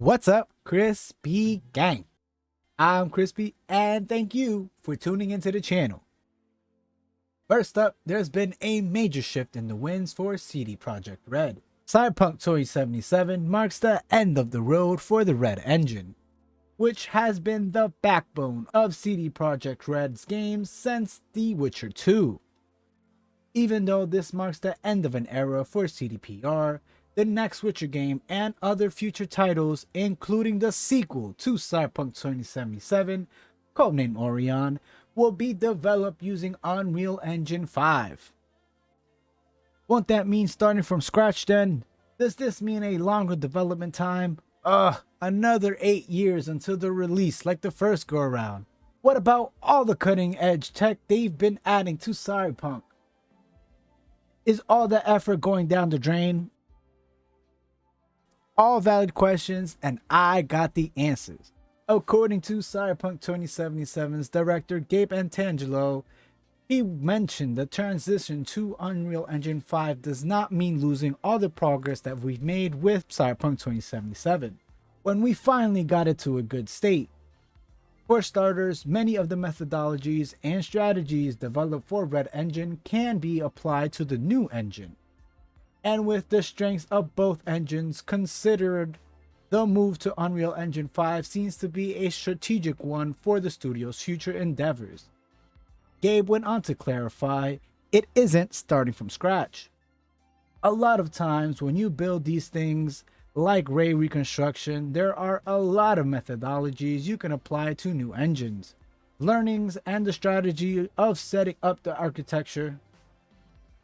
What's up, Crispy Gang? I'm Crispy, and thank you for tuning into the channel. First up, there's been a major shift in the winds for CD Projekt Red. Cyberpunk 2077 marks the end of the road for the Red Engine, which has been the backbone of CD Projekt Red's games since The Witcher 2. Even though this marks the end of an era for CDPR, the next Witcher game and other future titles, including the sequel to Cyberpunk 2077, codenamed Orion, will be developed using Unreal Engine 5. Won't that mean starting from scratch then? Does this mean a longer development time? Another 8 years until the release like the first go around. What about all the cutting edge tech they've been adding to Cyberpunk? Is all the effort going down the drain? All valid questions, and I got the answers. According to Cyberpunk 2077's director Gabe Antangelo, he mentioned the transition to Unreal Engine 5 does not mean losing all the progress that we've made with Cyberpunk 2077 when we finally got it to a good state. For starters, many of the methodologies and strategies developed for Red Engine can be applied to the new engine. And with the strengths of both engines considered, the move to Unreal Engine 5 seems to be a strategic one for the studio's future endeavors. Gabe went on to clarify, it isn't starting from scratch. A lot of times when you build these things, like ray reconstruction, there are a lot of methodologies you can apply to new engines, learnings, and the strategy of setting up the architecture.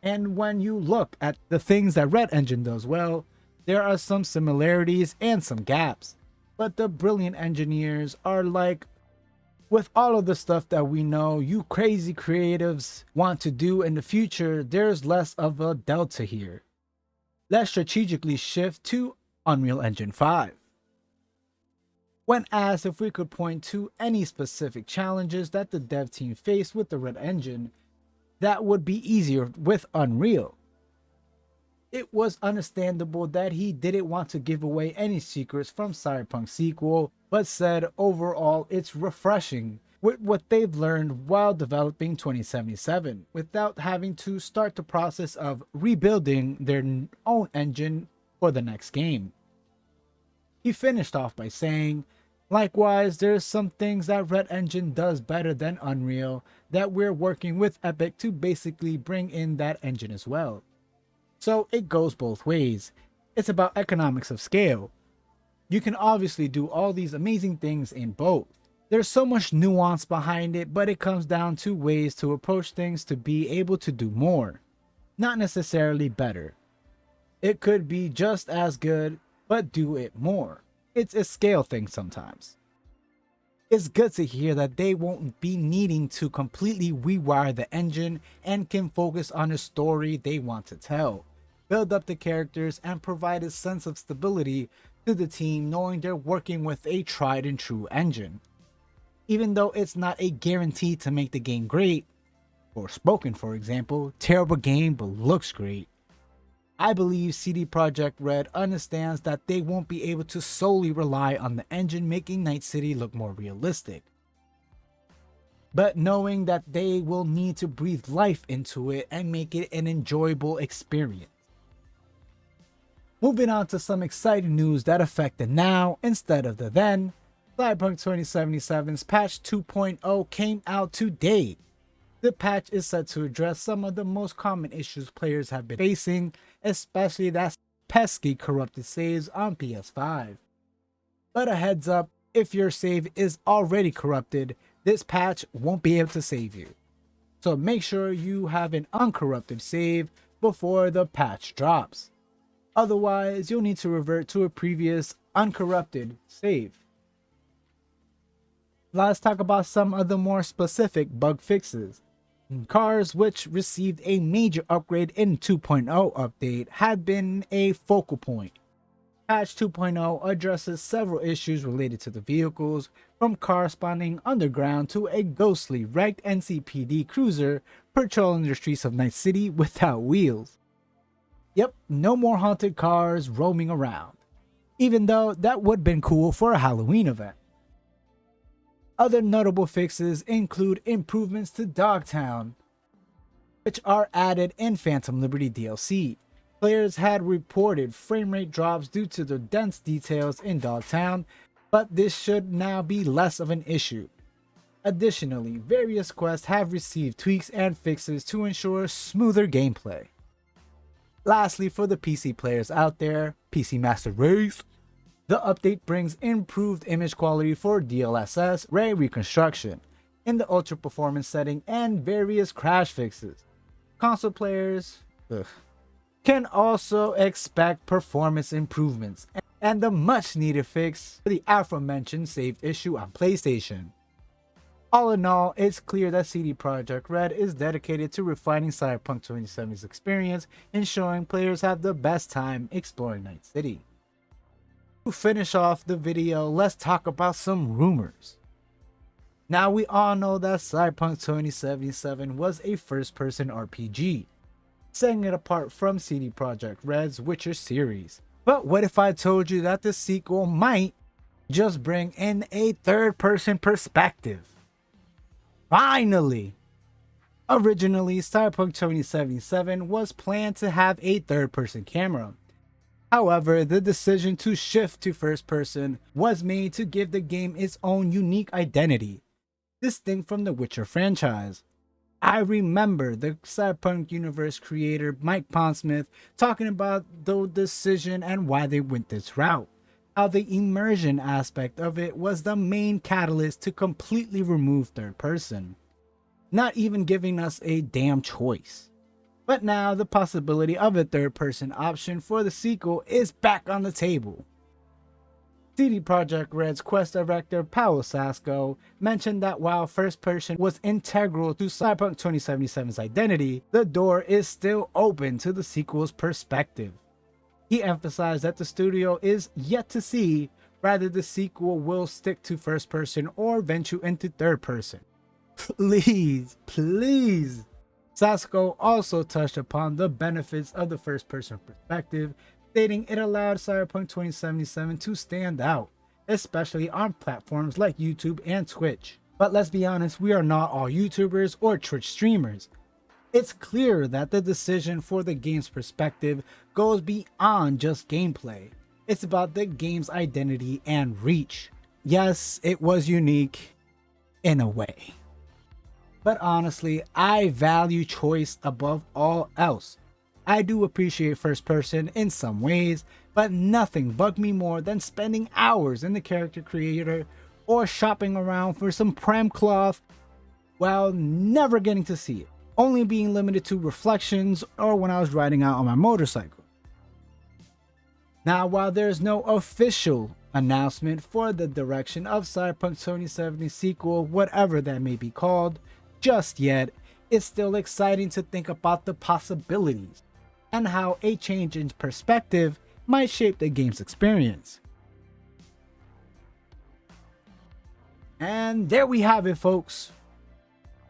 And when you look at the things that Red Engine does well, there are some similarities and some gaps. But the brilliant engineers are like, with all of the stuff that we know you crazy creatives want to do in the future, there's less of a delta here. Let's strategically shift to Unreal Engine 5. When asked if we could point to any specific challenges that the dev team faced with the Red Engine, that would be easier with Unreal. It was understandable that he didn't want to give away any secrets from Cyberpunk sequel, but said overall it's refreshing with what they've learned while developing 2077 without having to start the process of rebuilding their own engine for the next game. He finished off by saying, likewise, there's some things that Red Engine does better than Unreal that we're working with Epic to basically bring in that engine as well. So it goes both ways. It's about economics of scale. You can obviously do all these amazing things in both. There's so much nuance behind it, but it comes down to ways to approach things to be able to do more. Not necessarily better. It could be just as good, but do it more. It's a scale thing sometimes. It's good to hear that they won't be needing to completely rewire the engine and can focus on the story they want to tell, build up the characters, and provide a sense of stability to the team knowing they're working with a tried and true engine. Even though it's not a guarantee to make the game great, Forspoken for example, terrible game but looks great. I believe CD Projekt Red understands that they won't be able to solely rely on the engine making Night City look more realistic, but knowing that they will need to breathe life into it and make it an enjoyable experience. Moving on to some exciting news that affect the now instead of the then, Cyberpunk 2077's patch 2.0 came out today. The patch is set to address some of the most common issues players have been facing, especially that pesky corrupted saves on PS5. But a heads up, if your save is already corrupted, this patch won't be able to save you. So make sure you have an uncorrupted save before the patch drops. Otherwise, you'll need to revert to a previous uncorrupted save. Let's talk about some of the more specific bug fixes. Cars, which received a major upgrade in 2.0 update, had been a focal point. Patch 2.0 addresses several issues related to the vehicles, from cars spawning underground to a ghostly wrecked NCPD cruiser patrolling the streets of Night City without wheels. Yep, no more haunted cars roaming around. even though that would have been cool for a Halloween event. Other notable fixes include improvements to Dogtown, which are added in Phantom Liberty DLC. Players had reported frame rate drops due to the dense details in Dogtown, but this should now be less of an issue. Additionally, various quests have received tweaks and fixes to ensure smoother gameplay. Lastly, for the PC players out there, PC Master Race, the update brings improved image quality for DLSS, ray reconstruction, in the ultra performance setting, and various crash fixes. Console players can also expect performance improvements and the much needed fix for the aforementioned saved issue on PlayStation. All in all, it's clear that CD Projekt Red is dedicated to refining Cyberpunk 2077's experience and showing players have the best time exploring Night City. To finish off the video, let's talk about some rumors. Now, we all know that Cyberpunk 2077 was a first-person RPG, setting it apart from CD Projekt Red's Witcher series. But what if I told you that the sequel might just bring in a third-person perspective? Finally! Originally, Cyberpunk 2077 was planned to have a third-person camera. However, the decision to shift to first-person was made to give the game its own unique identity, distinct from the Witcher franchise. I remember the Cyberpunk universe creator Mike Pondsmith talking about the decision and why they went this route. How the immersion aspect of it was the main catalyst to completely remove third person, not even giving us a damn choice. But now the possibility of a third person option for the sequel is back on the table. CD Projekt Red's quest director Paolo Sasco mentioned that while first person was integral to Cyberpunk 2077's identity, the door is still open to the sequel's perspective. He emphasized that the studio is yet to see whether the sequel will stick to first person or venture into third person. Please. Sasco also touched upon the benefits of the first person perspective, stating it allowed Cyberpunk 2077 to stand out, especially on platforms like YouTube and Twitch. But let's be honest, we are not all YouTubers or Twitch streamers. It's clear that the decision for the game's perspective goes beyond just gameplay. It's about the game's identity and reach. Yes, it was unique in a way. But honestly, I value choice above all else. I do appreciate first person in some ways, but nothing bugged me more than spending hours in the character creator or shopping around for some prem cloth while never getting to see it, only being limited to reflections or when I was riding out on my motorcycle. Now, while there's no official announcement for the direction of Cyberpunk 2070 sequel, whatever that may be called, just yet, it's still exciting to think about the possibilities and how a change in perspective might shape the game's experience. And there we have it, folks.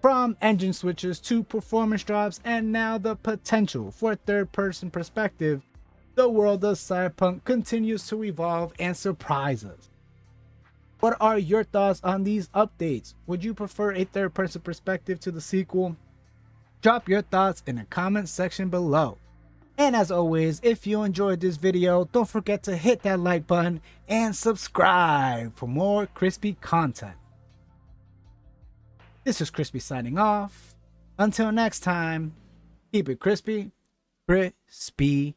From engine switches to performance drops and now the potential for third-person perspective, the world of Cyberpunk continues to evolve and surprise us. What are your thoughts on these updates? Would you prefer a third-person perspective to the sequel? Drop your thoughts in the comment section below. And as always, if you enjoyed this video, don't forget to hit that like button and subscribe for more crispy content. This is Crispy signing off. Until next time, keep it crispy, crispy.